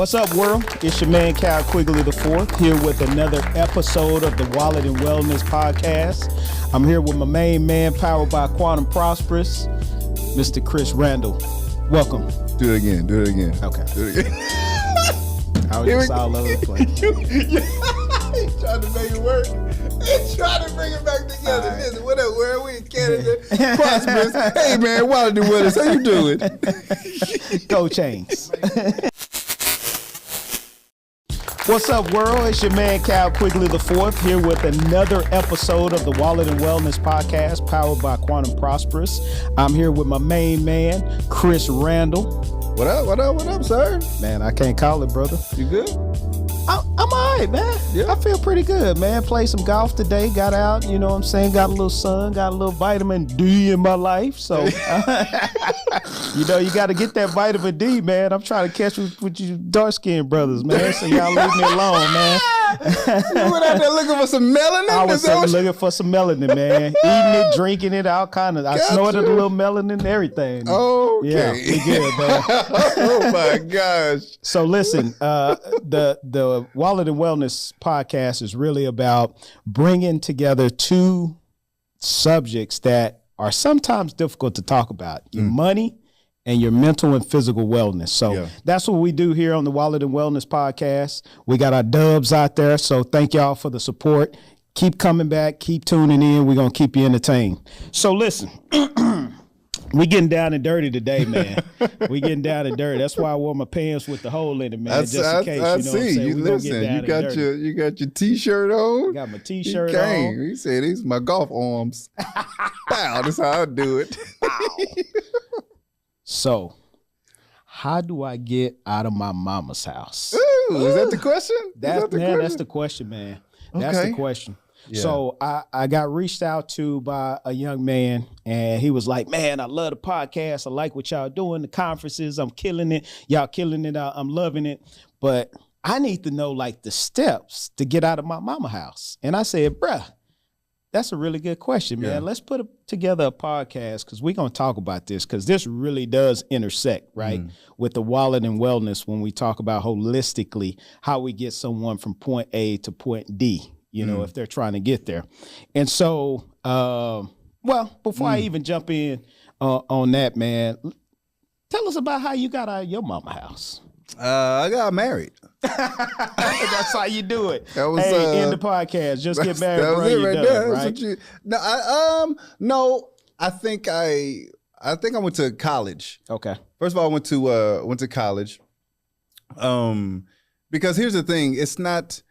What's up, world? It's your man, Cal Quigley IV, here with another episode of the Wallet and Wellness Podcast. I'm here with my main man, powered by Quantum Prosperous, Mr. Chris Randall. Welcome. Do it again. Okay. Do it again. I was just all over the place. He's trying to make it work. He's trying to bring it back together. Right. Listen, what up, where are we in Canada? Prosperous. Hey, man, Wallet and Wellness. How you doing? Go Chains. What's up, world? It's your man, Cal Quigley IV, here with another episode of the Wallet and Wellness Podcast, powered by Quantum Prosperous. I'm here with my main man, Chris Randall. What up, sir? Man, I can't call it, brother. You good? I'm all right, man. Yeah. I feel pretty good, man. Played some golf today, got out, you know what I'm saying? Got a little sun, got a little vitamin D in my life. So, you know, you got to get that vitamin D, man. I'm trying to catch with you dark-skinned brothers, man. So y'all leave me alone, man. You went out there looking for some melanin? I was looking for some melanin, man. Eating it, drinking it, all kind of. I snorted a little melanin and everything. Okay. Yeah, we good, man. Oh, my gosh. So listen, the Wallet and Wellness Podcast is really about bringing together two subjects that are sometimes difficult to talk about: your money and your mental and physical wellness. So that's what we do here on the Wallet and Wellness Podcast. We got our dubs out there, so thank y'all for the support. Keep coming back, keep tuning in. We're gonna keep you entertained. So listen. We getting down and dirty today, man. We getting down and dirty. That's why I wore my pants with the hole in it, man. Just in case, I you know what I'm see. saying? You listen. You got your t-shirt on. I got my t-shirt on. He said, "These are my golf arms." Wow, that's how I do it. So, how do I get out of my mama's house? Ooh, is that the question? That's the question, man. That's the question. Yeah. So I got reached out to by a young man, and he was like, "Man, I love the podcast. I like what y'all doing. The conferences, I'm killing it. Y'all killing it. I'm loving it. But I need to know like the steps to get out of my mama house." And I said, "Bruh, that's a really good question, man. Yeah. Let's put together a podcast because we're going to talk about this because this really does intersect, right, with the wallet and wellness when we talk about holistically how we get someone from point A to point D. You know, if they're trying to get there. And so, well, before I even jump in on that, man, tell us about how you got out of your mama house. I got married. That's how you do it. That was, end the podcast. Just get married, that was bro. it You're right done, there. right? No, I think I went to college. Okay. First of all, I went to college. Because here's the thing, it's not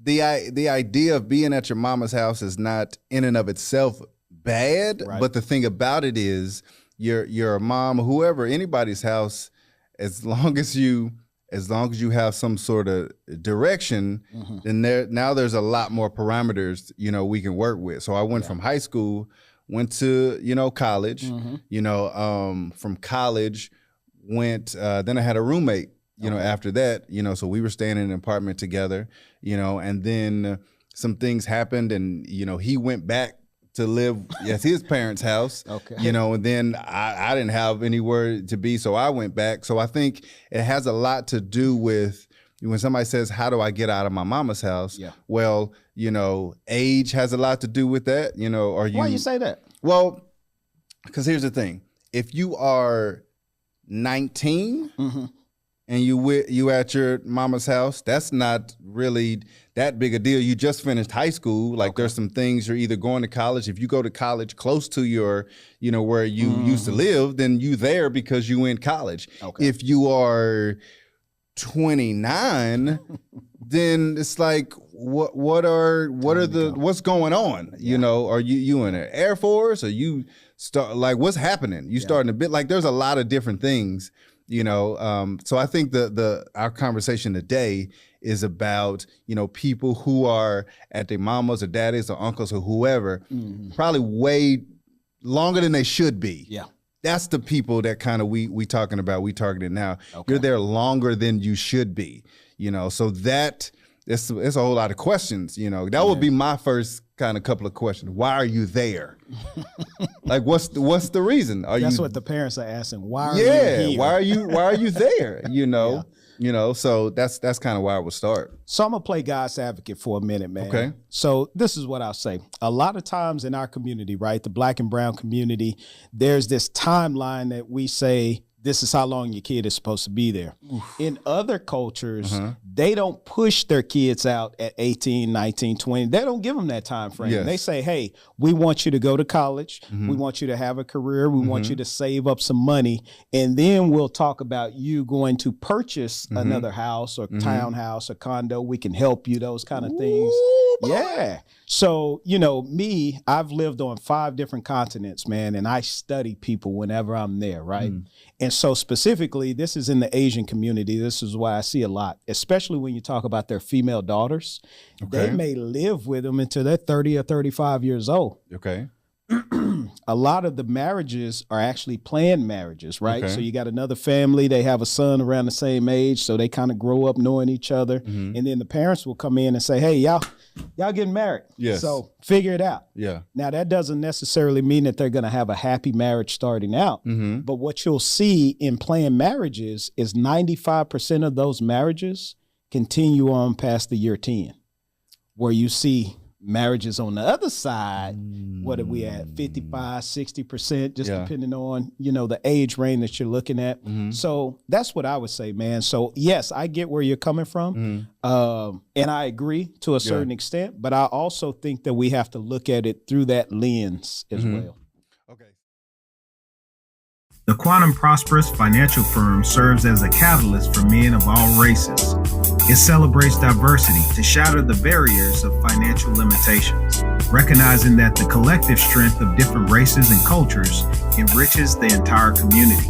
the idea of being at your mama's house is not in and of itself bad, right. But the thing about it is your mom or whoever, anybody's house, as long as you have some sort of direction, then there's a lot more parameters, you know, we can work with. So I went from high school, went to, you know, college, from college went, then I had a roommate. You know, after that, you know, so we were staying in an apartment together, you know, and then some things happened and, you know, he went back to live at his parents' house, you know, and then I didn't have anywhere to be, so I went back. So I think it has a lot to do with when somebody says, how do I get out of my mama's house? Yeah. Well, you know, age has a lot to do with that, you know, or Why you say that? Well, because here's the thing. If you are 19... and you at your mama's house, that's not really that big a deal. You just finished high school. Like there's some things you're either going to college. If you go to college close to your, you know, where you used to live, then you there because you in college. Okay. If you are 29, then it's like what's going on? You know, are you in the Air Force or you start like what's happening? You starting a bit like there's a lot of different things. You know, so I think our conversation today is about, you know, people who are at their mamas or daddies or uncles or whoever, probably way longer than they should be. Yeah. That's the people that kind of we talking about, we targeting now. Okay. You're there longer than you should be, you know, so that it's a whole lot of questions, you know. That would be my first kind of couple of questions. Why are you there? Like, what's the reason? That's what the parents are asking. Why are you here? Why are you there? You know, You know, so that's kind of where I would start. So I'm gonna play God's advocate for a minute, man. Okay. So this is what I'll say. A lot of times in our community, right, the Black and brown community, there's this timeline that we say, this is how long your kid is supposed to be there. Oof. In other cultures, they don't push their kids out at 18, 19, 20. They don't give them that time frame. Yes. They say, hey, we want you to go to college. We want you to have a career. We want you to save up some money. And then we'll talk about you going to purchase another house or townhouse or condo. We can help you, those kind of things. Yeah. So, you know, me, I've lived on 5 different continents, man, and I study people whenever I'm there, right? And so specifically, this is in the Asian community. This is why I see a lot, especially when you talk about their female daughters. Okay. They may live with them until they're 30 or 35 years old. Okay. A lot of the marriages are actually planned marriages, right? Okay. So you got another family, they have a son around the same age, so they kind of grow up knowing each other. And then the parents will come in and say, hey, y'all getting married. Yes. So figure it out. Yeah. Now, that doesn't necessarily mean that they're going to have a happy marriage starting out. But what you'll see in planned marriages is 95% of those marriages continue on past the year 10, where you see marriages on the other side, what are we at, 55, 60%, just depending on, you know, the age range that you're looking at. So that's what I would say, man. So yes, I get where you're coming from. And I agree to a certain extent, but I also think that we have to look at it through that lens as well. Okay. The Quantum Prosperous Financial Firm serves as a catalyst for men of all races. It celebrates diversity to shatter the barriers of financial limitations, recognizing that the collective strength of different races and cultures enriches the entire community.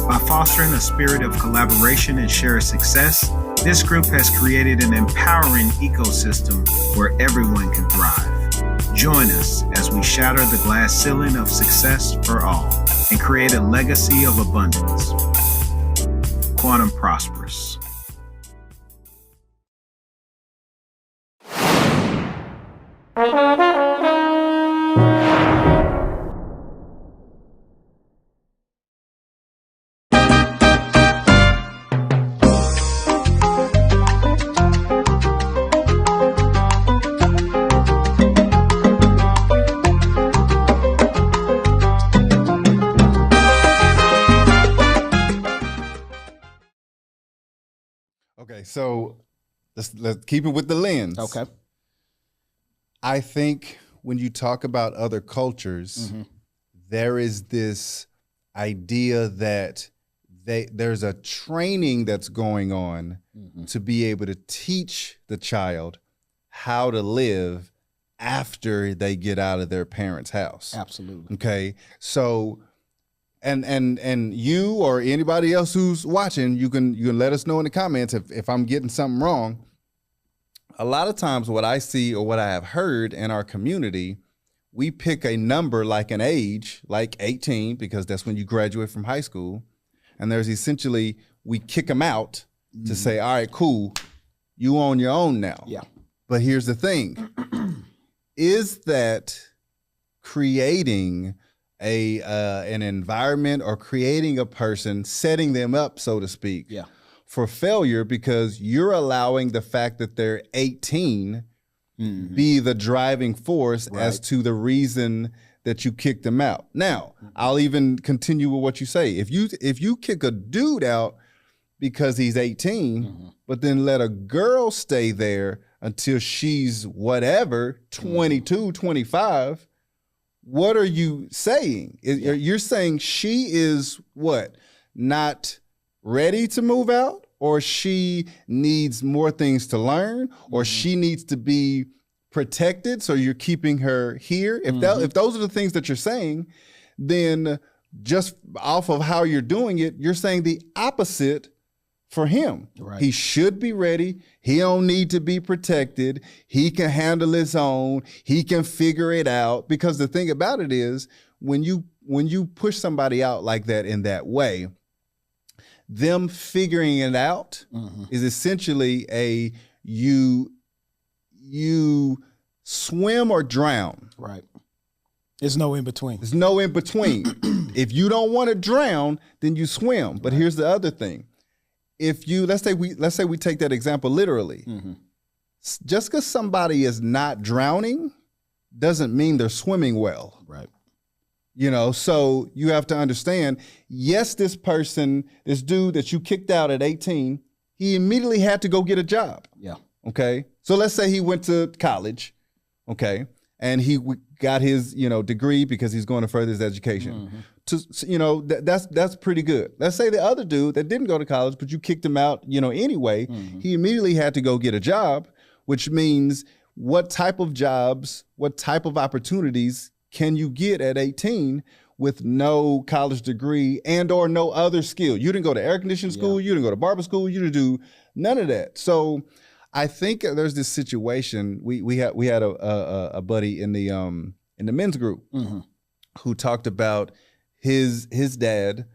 By fostering a spirit of collaboration and shared success, this group has created an empowering ecosystem where everyone can thrive. Join us as we shatter the glass ceiling of success for all and create a legacy of abundance. Quantum Prosperous. Okay, so let's keep it with the lens. Okay. I think when you talk about other cultures, there is this idea that there's a training that's going on to be able to teach the child how to live after they get out of their parents' house. Absolutely. Okay, so. And you or anybody else who's watching, you can let us know in the comments if I'm getting something wrong. A lot of times what I see or what I have heard in our community, we pick a number like an age, like 18, because that's when you graduate from high school. And there's essentially, we kick them out to say, all right, cool, you on your own now. Yeah. But here's the thing, is that creating an environment or creating a person, setting them up, so to speak, for failure, because you're allowing the fact that they're 18 be the driving force as to the reason that you kicked them out. Now, I'll even continue with what you say. If you kick a dude out because he's 18, but then let a girl stay there until she's whatever, 22, 25, what are you saying? You're saying she is what? Not ready to move out, or she needs more things to learn, or she needs to be protected, so you're keeping her here? If those are the things that you're saying, then just off of how you're doing it, you're saying the opposite for him. Right. He should be ready. He don't need to be protected. He can handle his own. He can figure it out. Because the thing about it is, when you push somebody out like that in that way, them figuring it out is essentially you swim or drown. Right. There's no in between. There's no in between. If you don't want to drown, then you swim. But here's the other thing. If you, let's say we take that example literally. Just because somebody is not drowning doesn't mean they're swimming well. Right. You know, so you have to understand, yes, this dude that you kicked out at 18, he immediately had to go get a job. Yeah. Okay. So let's say he went to college, okay, and he got his, degree because he's going to further his education. That's pretty good. Let's say the other dude that didn't go to college, but you kicked him out, anyway, he immediately had to go get a job, which means what type of jobs, what type of opportunities can you get at 18 with no college degree and or no other skill? You didn't go to air conditioning school, you didn't go to barber school, you didn't do none of that. So I think there's this situation. We had a buddy in the men's group who talked about his dad,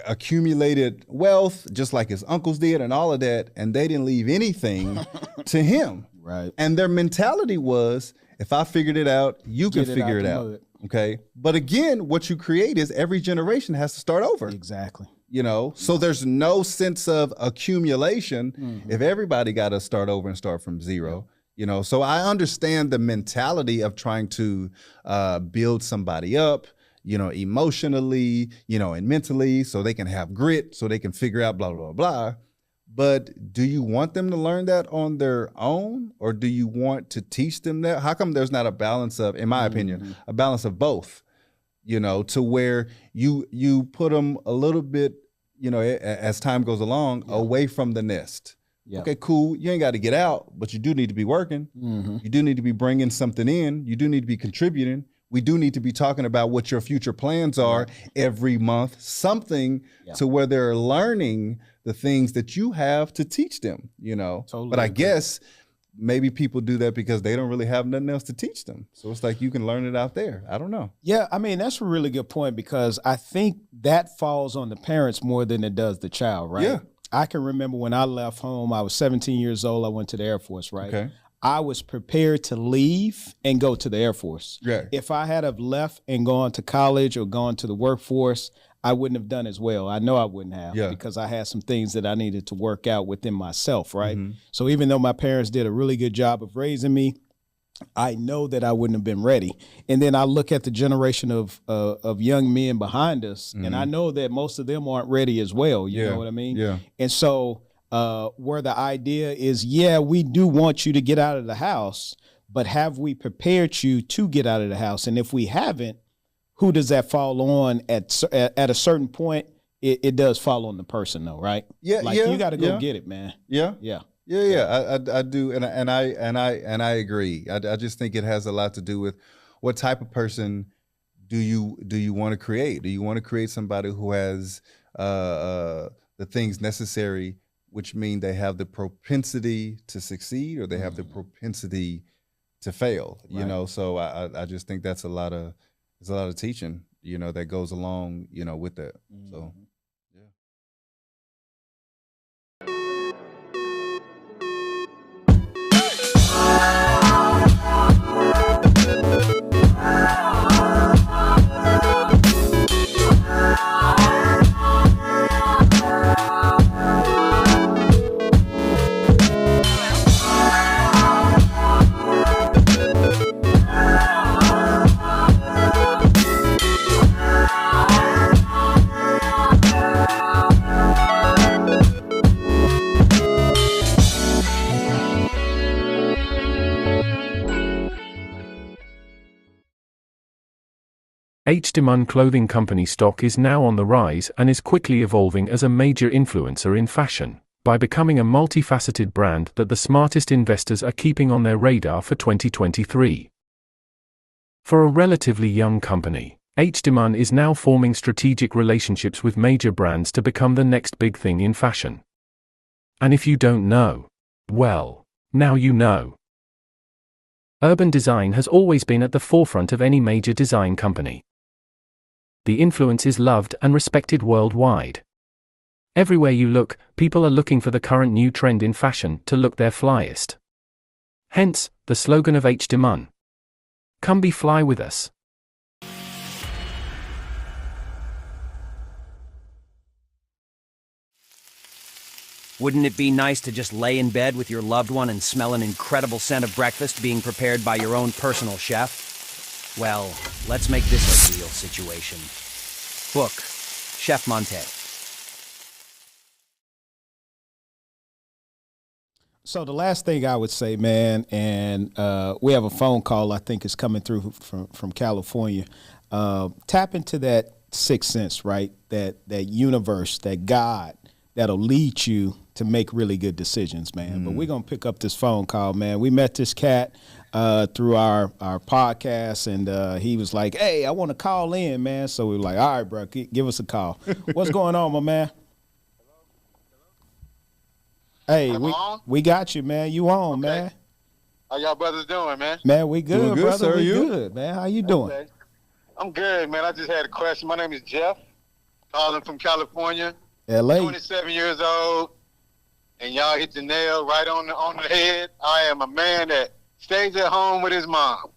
accumulated wealth just like his uncles did and all of that, and they didn't leave anything to him. Right. And their mentality was, if I figured it out, you can figure it out. Okay. But again, what you create is every generation has to start over. Exactly. So there's no sense of accumulation if everybody got to start over and start from zero. So I understand the mentality of trying to build somebody up, emotionally, and mentally, so they can have grit, so they can figure out blah, blah, blah. But do you want them to learn that on their own, or do you want to teach them that? How come there's not a balance of, in my opinion, a balance of both, to where you put them a little bit, as time goes along, away from the nest. Yeah. Okay, cool. You ain't got to get out, but you do need to be working. You do need to be bringing something in. You do need to be contributing. We do need to be talking about what your future plans are every month, something to where they're learning the things that you have to teach them, Totally but I guess maybe people do that because they don't really have nothing else to teach them. So it's like you can learn it out there. I don't know. Yeah, I mean, that's a really good point, because I think that falls on the parents more than it does the child, right? Yeah. I can remember when I left home, I was 17 years old. I went to the Air Force, right? Okay. I was prepared to leave and go to the Air Force. Yeah. If I had have left and gone to college or gone to the workforce, I wouldn't have done as well. I know I wouldn't have, because I had some things that I needed to work out within myself, right? So even though my parents did a really good job of raising me, I know that I wouldn't have been ready. And then I look at the generation of young men behind us, and I know that most of them aren't ready as well. You know what I mean? Yeah. And so where the idea is, we do want you to get out of the house, but have we prepared you to get out of the house? And if we haven't, who does that fall on at a certain point? It does fall on the person, though, right? Yeah, like you got to go get it, man. Yeah. I do, and I agree. I just think it has a lot to do with what type of person do you want to create? Do you want to create somebody who has the things necessary, which mean they have the propensity to succeed, or they have the propensity to fail? Right. So I just think there's a lot of teaching, that goes along, with that. So. H. Demun Clothing Company stock is now on the rise and is quickly evolving as a major influencer in fashion, by becoming a multifaceted brand that the smartest investors are keeping on their radar for 2023. For a relatively young company, H. Demun is now forming strategic relationships with major brands to become the next big thing in fashion. And if you don't know, well, now you know. Urban design has always been at the forefront of any major design company. The influence is loved and respected worldwide. Everywhere you look, people are looking for the current new trend in fashion to look their flyest. Hence, the slogan of H. Demun. Come be fly with us. Wouldn't it be nice to just lay in bed with your loved one and smell an incredible scent of breakfast being prepared by your own personal chef? Well, let's make this a real situation. Book Chef Monte. So the last thing I would say, man, and we have a phone call I think is coming through from California. Tap into that sixth sense, right? That universe, that God that'll lead you to make really good decisions, man. But we're gonna pick up this phone call, man. We met this cat through our podcast, and he was like, "Hey, I want to call in, man." So we were like, "All right, bro, give us a call." What's going on, my man? Hey, we got you, man. You on, man? How y'all brothers doing, man? Man, we good, Doing good, brother. sir. We You? good, man. How you doing? Okay. I'm good, man. I just had a question. My name is Jeff, calling from California, L.A. 27 years old, and y'all hit the nail right on the head. I am a man that stays at home with his mom.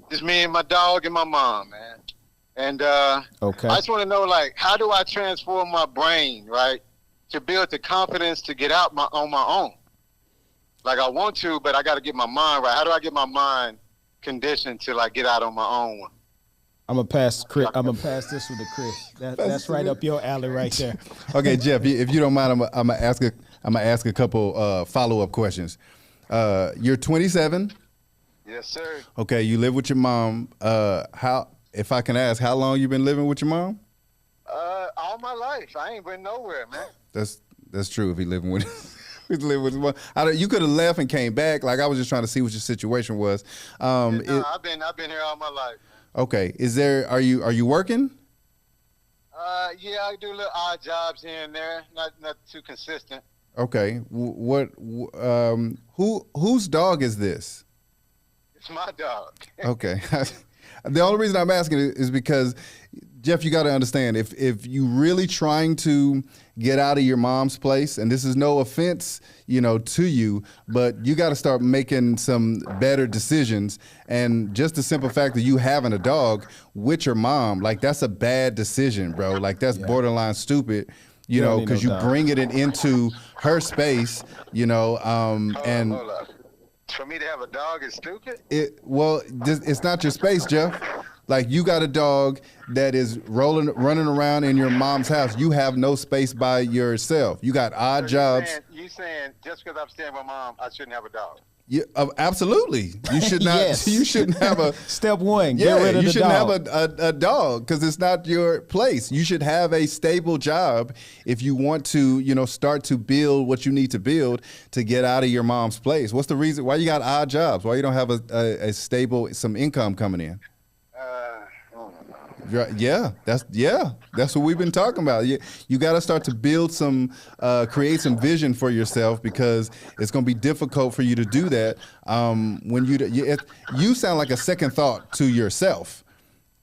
Just me and my dog and my mom, man. And Okay. I just want to know, like, how do I transform my brain, right, to build the confidence to get out on my own? Like, I want to, but I got to get my mind right. How do I get my mind conditioned to, like, get out on my own? I'm gonna pass this one to Chris. That's right up your alley, right there. Okay, Jeff, if you don't mind, I'm gonna ask a couple follow-up questions. You're 27. Yes, sir. Okay, you live with your mom. If I can ask, how long you been living with your mom? All my life. I ain't been nowhere, man. That's true. If he living with he's living with his mom, you could have left and came back. Like, I was just trying to see what your situation was. I've been here all my life. Okay, are you working? Yeah, I do little odd jobs here and there. Not too consistent. Okay, whose dog is this? It's my dog. Okay. The only reason I'm asking is because, Jeff, you got to understand, if you really trying to get out of your mom's place, and this is no offense, to you, but you got to start making some better decisions. And just the simple fact that you having a dog with your mom, like, that's a bad decision, bro. Like, that's borderline stupid. Because you bring it into her space, and Hold up. For me to have a dog is stupid? it's not your space, Jeff. Like, you got a dog that is running around in your mom's house. You have no space by yourself. You got odd jobs. You saying just because I'm staying with my mom, I shouldn't have a dog? Yeah, absolutely. You should not. Yes. You shouldn't have a. Step one, get rid of you the shouldn't dog. have a dog because it's not your place. You should have a stable job if you want to, start to build what you need to build to get out of your mom's place. What's the reason? Why you got odd jobs? Why you don't have a stable, some income coming in? That's what we've been talking about. You got to start to build create some vision for yourself, because it's going to be difficult for you to do that when you sound like a second thought to yourself.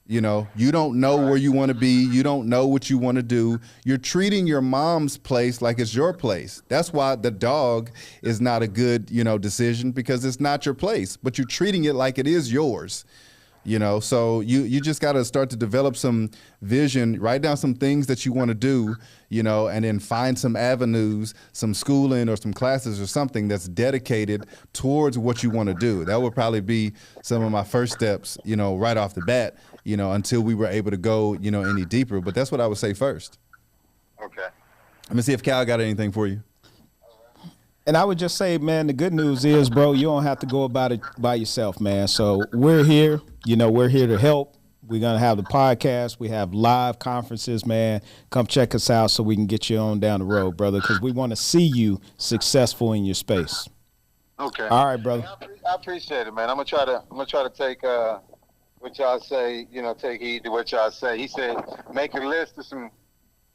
You don't know where you want to be. You don't know what you want to do. You're treating your mom's place like it's your place. That's why the dog is not a good, decision, because it's not your place, but you're treating it like it is yours. So you just got to start to develop some vision, write down some things that you want to do, and then find some avenues, some schooling or some classes or something that's dedicated towards what you want to do. That would probably be some of my first steps, right off the bat, until we were able to go, any deeper. But that's what I would say first. Okay. Let me see if Cal got anything for you. And I would just say, man, the good news is, bro, you don't have to go about it by yourself, man. So we're here. We're here to help. We're going to have the podcast. We have live conferences, man. Come check us out so we can get you on down the road, brother, because we want to see you successful in your space. Okay. All right, brother. I appreciate it, man. I'm gonna try to take what y'all say. Take heed to what y'all say. He said, make a list of some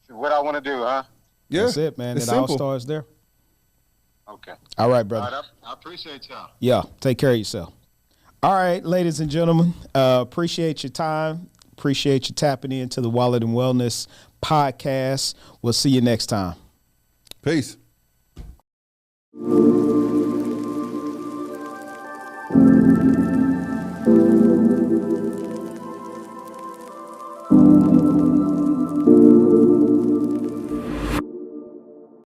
what I want to do, huh? Yeah, that's it, man. It's It all simple. starts there. Okay. All right, brother. All right, I appreciate y'all. Yeah, take care of yourself. All right, ladies and gentlemen, appreciate your time. Appreciate you tapping into the Wallet and Wellness podcast. We'll see you next time. Peace.